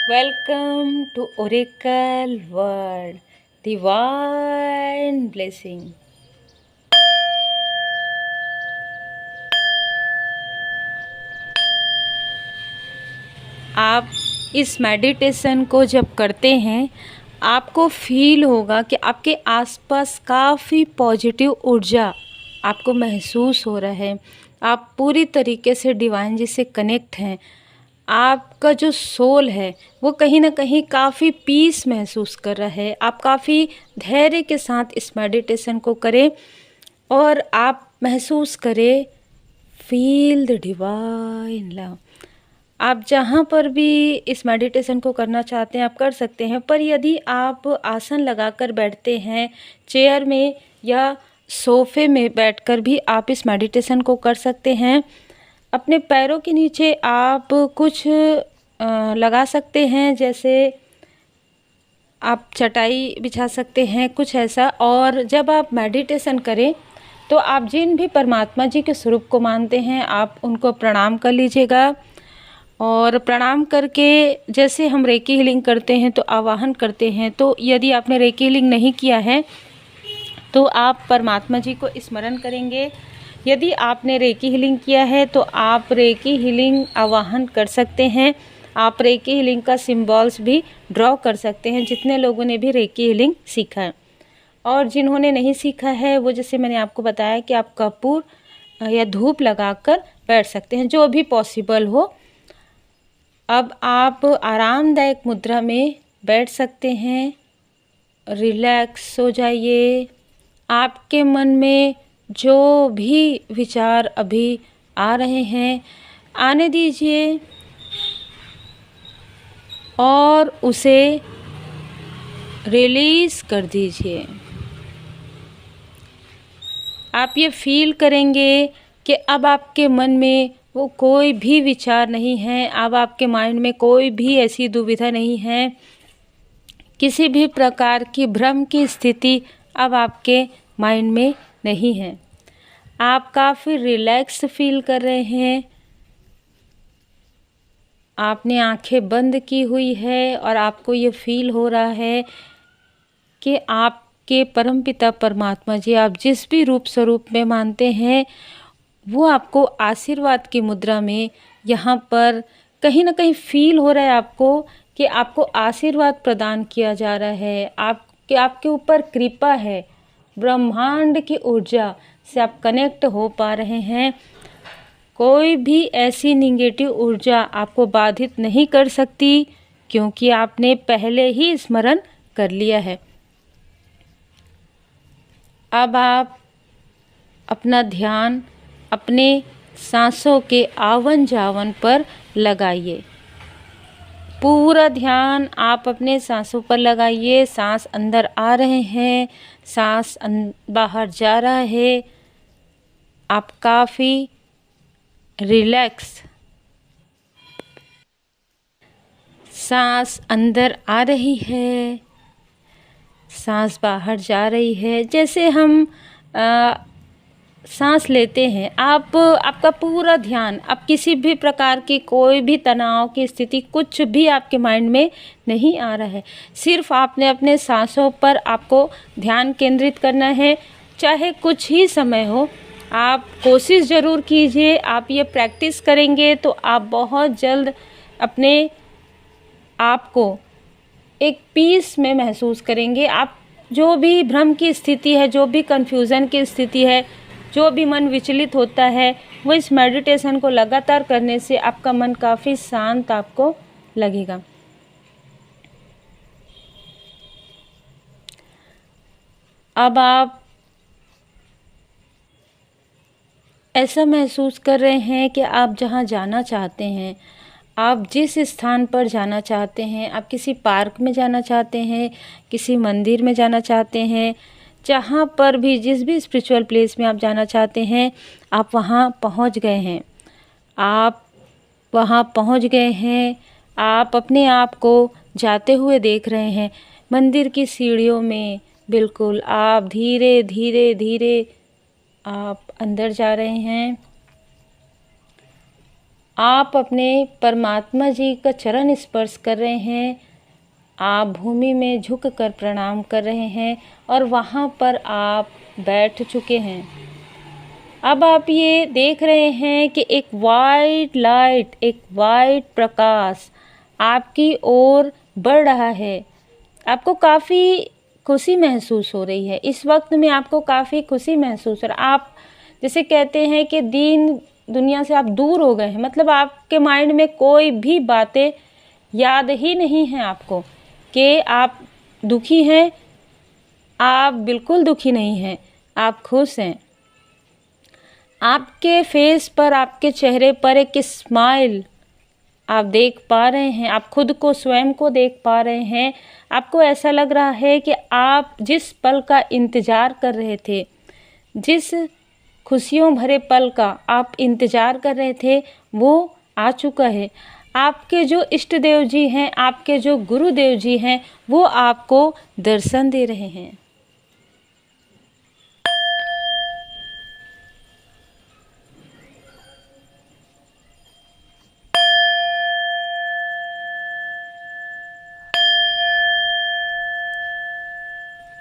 Welcome to Oracle World, Divine Blessing. आप इस meditation को जब करते हैं, आपको फील होगा कि आपके आसपास काफ़ी पॉजिटिव ऊर्जा आपको महसूस हो रहा है। आप पूरी तरीके से डिवाइन जी से कनेक्ट हैं। आपका जो सोल है वो कहीं ना कहीं काफ़ी पीस महसूस कर रहा है। आप काफ़ी धैर्य के साथ इस मेडिटेशन को करें और आप महसूस करें, फील द डिवाइन लव। आप जहाँ पर भी इस मेडिटेशन को करना चाहते हैं आप कर सकते हैं, पर यदि आप आसन लगाकर बैठते हैं, चेयर में या सोफे में बैठकर भी आप इस मेडिटेशन को कर सकते हैं। अपने पैरों के नीचे आप कुछ लगा सकते हैं, जैसे आप चटाई बिछा सकते हैं, कुछ ऐसा। और जब आप मेडिटेशन करें तो आप जिन भी परमात्मा जी के स्वरूप को मानते हैं आप उनको प्रणाम कर लीजिएगा। और प्रणाम करके जैसे हम रेकी हीलिंग करते हैं तो आवाहन करते हैं, तो यदि आपने रेकी हीलिंग नहीं किया है तो आप परमात्मा जी को स्मरण करेंगे। यदि आपने रेकी हीलिंग किया है तो आप रेकी हीलिंग आवाहन कर सकते हैं। आप रेकी हीलिंग का सिंबल्स भी ड्रॉ कर सकते हैं, जितने लोगों ने भी रेकी हीलिंग सीखा है। और जिन्होंने नहीं सीखा है वो, जैसे मैंने आपको बताया कि आप कपूर या धूप लगाकर बैठ सकते हैं, जो भी पॉसिबल हो। अब आप आरामदायक मुद्रा में बैठ सकते हैं, रिलैक्स हो जाइए। आपके मन में जो भी विचार अभी आ रहे हैं आने दीजिए और उसे रिलीज़ कर दीजिए। आप ये फील करेंगे कि अब आपके मन में वो कोई भी विचार नहीं है, अब आपके माइंड में कोई भी ऐसी दुविधा नहीं है, किसी भी प्रकार की भ्रम की स्थिति अब आपके माइंड में नहीं है। आप काफ़ी रिलैक्स फील कर रहे हैं। आपने आंखें बंद की हुई है और आपको ये फील हो रहा है कि आपके परमपिता परमात्मा जी, आप जिस भी रूप स्वरूप में मानते हैं, वो आपको आशीर्वाद की मुद्रा में यहाँ पर कहीं ना कहीं फील हो रहा है आपको कि आपको आशीर्वाद प्रदान किया जा रहा है। आपके ऊपर कृपा है, ब्रह्मांड की ऊर्जा से आप कनेक्ट हो पा रहे हैं। कोई भी ऐसी निगेटिव ऊर्जा आपको बाधित नहीं कर सकती, क्योंकि आपने पहले ही स्मरण कर लिया है। अब आप अपना ध्यान अपने सांसों के आवन जावन पर लगाइए। पूरा ध्यान आप अपने सांसों पर लगाइए। सांस अंदर आ रहे हैं, सांस बाहर जा रहा है। आप काफ़ी रिलैक्स, सांस अंदर आ रही है, सांस बाहर जा रही है। जैसे हम सांस लेते हैं, आपका पूरा ध्यान, अब किसी भी प्रकार की कोई भी तनाव की स्थिति कुछ भी आपके माइंड में नहीं आ रहा है। सिर्फ आपने अपने सांसों पर आपको ध्यान केंद्रित करना है, चाहे कुछ ही समय हो। आप कोशिश ज़रूर कीजिए। आप ये प्रैक्टिस करेंगे तो आप बहुत जल्द अपने आप को एक पीस में महसूस करेंगे। आप जो भी भ्रम की स्थिति है, जो भी कन्फ्यूज़न की स्थिति है, जो भी मन विचलित होता है, वो इस मेडिटेशन को लगातार करने से आपका मन काफ़ी शांत आपको लगेगा। अब आप ऐसा महसूस कर रहे हैं कि आप जहाँ जाना चाहते हैं, आप जिस स्थान पर जाना चाहते हैं, आप किसी पार्क में जाना चाहते हैं, किसी मंदिर में जाना चाहते हैं, जहाँ पर भी जिस भी स्पिरिचुअल प्लेस में आप जाना चाहते हैं, आप वहाँ पहुँच गए हैं। आप वहाँ पहुँच गए हैं। आप अपने आप को जाते हुए देख रहे हैं मंदिर की सीढ़ियों में। बिल्कुल आप धीरे धीरे धीरे आप अंदर जा रहे हैं। आप अपने परमात्मा जी का चरण स्पर्श कर रहे हैं, आप भूमि में झुक कर प्रणाम कर रहे हैं और वहाँ पर आप बैठ चुके हैं। अब आप ये देख रहे हैं कि एक वाइट लाइट, एक वाइट प्रकाश आपकी ओर बढ़ रहा है। आपको काफ़ी खुशी महसूस हो रही है, इस वक्त में आपको काफ़ी खुशी महसूस हो रहा है। आप जैसे कहते हैं कि दुनिया से आप दूर हो गए हैं, मतलब आपके माइंड में कोई भी बातें याद ही नहीं है आपको कि आप दुखी हैं। आप बिल्कुल दुखी नहीं हैं, आप खुश हैं। आपके फेस पर, आपके चेहरे पर एक स्माइल आप देख पा रहे हैं, आप खुद को, स्वयं को देख पा रहे हैं। आपको ऐसा लग रहा है कि आप जिस पल का इंतज़ार कर रहे थे, जिस खुशियों भरे पल का आप इंतज़ार कर रहे थे, वो आ चुका है। आपके जो इष्ट देव जी हैं, आपके जो गुरुदेव जी हैं, वो आपको दर्शन दे रहे हैं।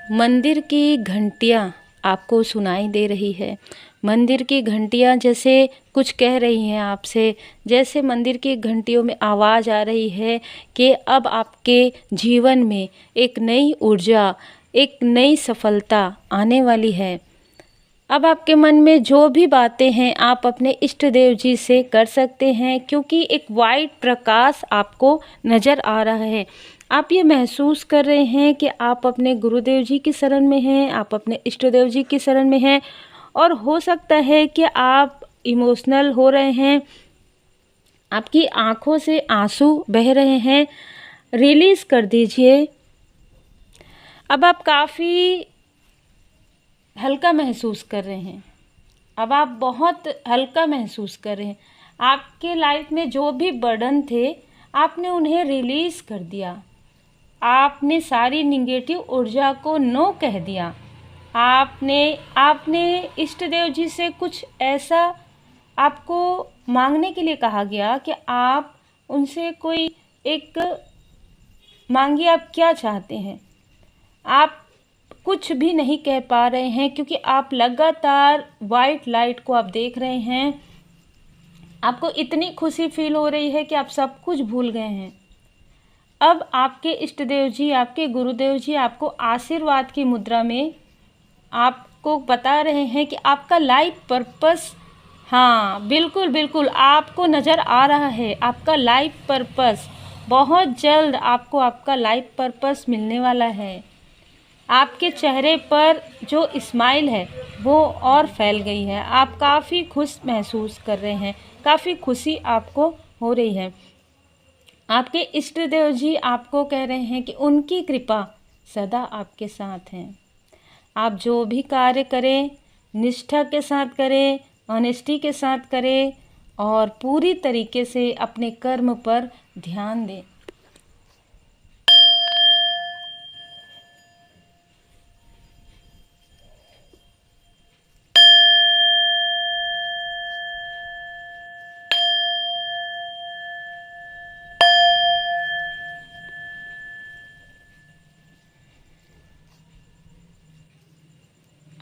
मंदिर की घंटियाँ आपको सुनाई दे रही है। मंदिर की घंटियाँ जैसे कुछ कह रही हैं आपसे, जैसे मंदिर की घंटियों में आवाज़ आ रही है कि अब आपके जीवन में एक नई ऊर्जा, एक नई सफलता आने वाली है। अब आपके मन में जो भी बातें हैं आप अपने इष्ट देव जी से कर सकते हैं, क्योंकि एक वाइट प्रकाश आपको नज़र आ रहा है। आप ये महसूस कर रहे हैं कि आप अपने गुरुदेव जी की शरण में हैं, आप अपने इष्ट देव जी की शरण में हैं, और हो सकता है कि आप इमोशनल हो रहे हैं, आपकी आंखों से आंसू बह रहे हैं। रिलीज़ कर दीजिए। अब आप काफ़ी हल्का महसूस कर रहे हैं। अब आप बहुत हल्का महसूस कर रहे हैं। आपके लाइफ में जो भी बर्डन थे, आपने उन्हें रिलीज़ कर दिया। आपने सारी निगेटिव ऊर्जा को नो कह दिया। आपने इष्ट देव जी से कुछ ऐसा आपको मांगने के लिए कहा गया कि आप उनसे कोई एक मांगिए, आप क्या चाहते हैं। आप कुछ भी नहीं कह पा रहे हैं, क्योंकि आप लगातार वाइट लाइट को आप देख रहे हैं। आपको इतनी खुशी फील हो रही है कि आप सब कुछ भूल गए हैं। अब आपके इष्ट देव जी, आपके गुरुदेव जी आपको आशीर्वाद की मुद्रा में आपको बता रहे हैं कि आपका लाइफ पर्पस, हाँ बिल्कुल बिल्कुल आपको नज़र आ रहा है। आपका लाइफ पर्पस बहुत जल्द आपको आपका लाइफ पर्पस मिलने वाला है। आपके चेहरे पर जो स्माइल है वो और फैल गई है। आप काफ़ी खुश महसूस कर रहे हैं, काफ़ी खुशी आपको हो रही है। आपके इष्ट देव जी आपको कह रहे हैं कि उनकी कृपा सदा आपके साथ है। आप जो भी कार्य करें निष्ठा के साथ करें, ऑनेस्टी के साथ करें और पूरी तरीके से अपने कर्म पर ध्यान दें।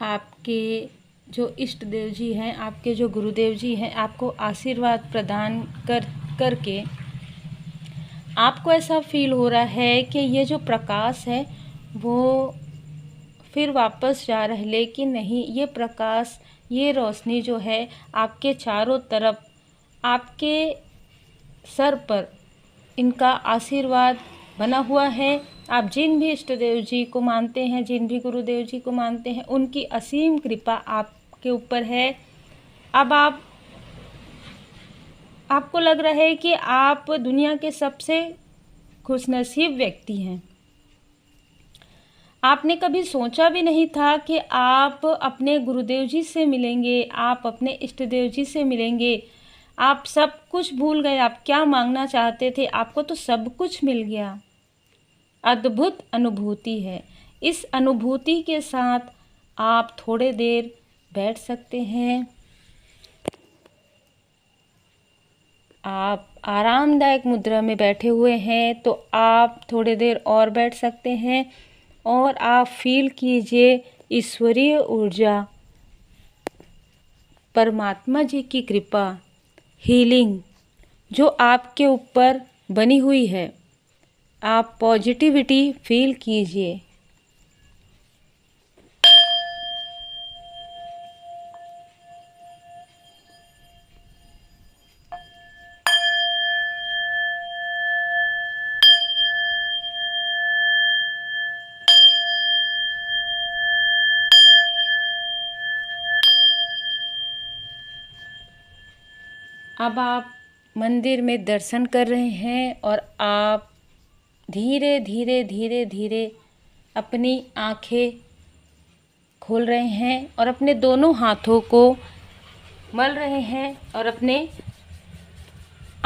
आपके जो इष्ट देव जी हैं, आपके जो गुरुदेव जी हैं, आपको आशीर्वाद प्रदान करके आपको ऐसा फील हो रहा है कि ये जो प्रकाश है वो फिर वापस जा रहा है, लेकिन नहीं, ये प्रकाश, ये रोशनी जो है आपके चारों तरफ, आपके सर पर इनका आशीर्वाद बना हुआ है। आप जिन भी इष्ट देव जी को मानते हैं, जिन भी गुरुदेव जी को मानते हैं, उनकी असीम कृपा आपके ऊपर है। अब आपको लग रहा है कि आप दुनिया के सबसे खुशनसीब व्यक्ति हैं। आपने कभी सोचा भी नहीं था कि आप अपने गुरुदेव जी से मिलेंगे, आप अपने इष्ट देव जी से मिलेंगे। आप सब कुछ भूल गए, आप क्या मांगना चाहते थे, आपको तो सब कुछ मिल गया। अद्भुत अनुभूति है। इस अनुभूति के साथ आप थोड़े देर बैठ सकते हैं। आप आरामदायक मुद्रा में बैठे हुए हैं तो आप थोड़ी देर और बैठ सकते हैं और आप फील कीजिए ईश्वरीय ऊर्जा, परमात्मा जी की कृपा, हीलिंग जो आपके ऊपर बनी हुई है। आप पॉजिटिविटी फील कीजिए। अब आप मंदिर में दर्शन कर रहे हैं और आप धीरे धीरे धीरे धीरे अपनी आँखें खोल रहे हैं और अपने दोनों हाथों को मल रहे हैं और अपने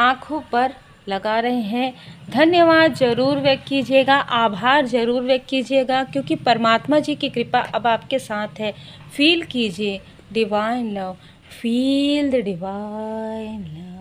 आँखों पर लगा रहे हैं। धन्यवाद ज़रूर व्यक्त कीजिएगा, आभार ज़रूर व्यक्त कीजिएगा, क्योंकि परमात्मा जी की कृपा अब आपके साथ है। फील कीजिए divine love, feel the divine love.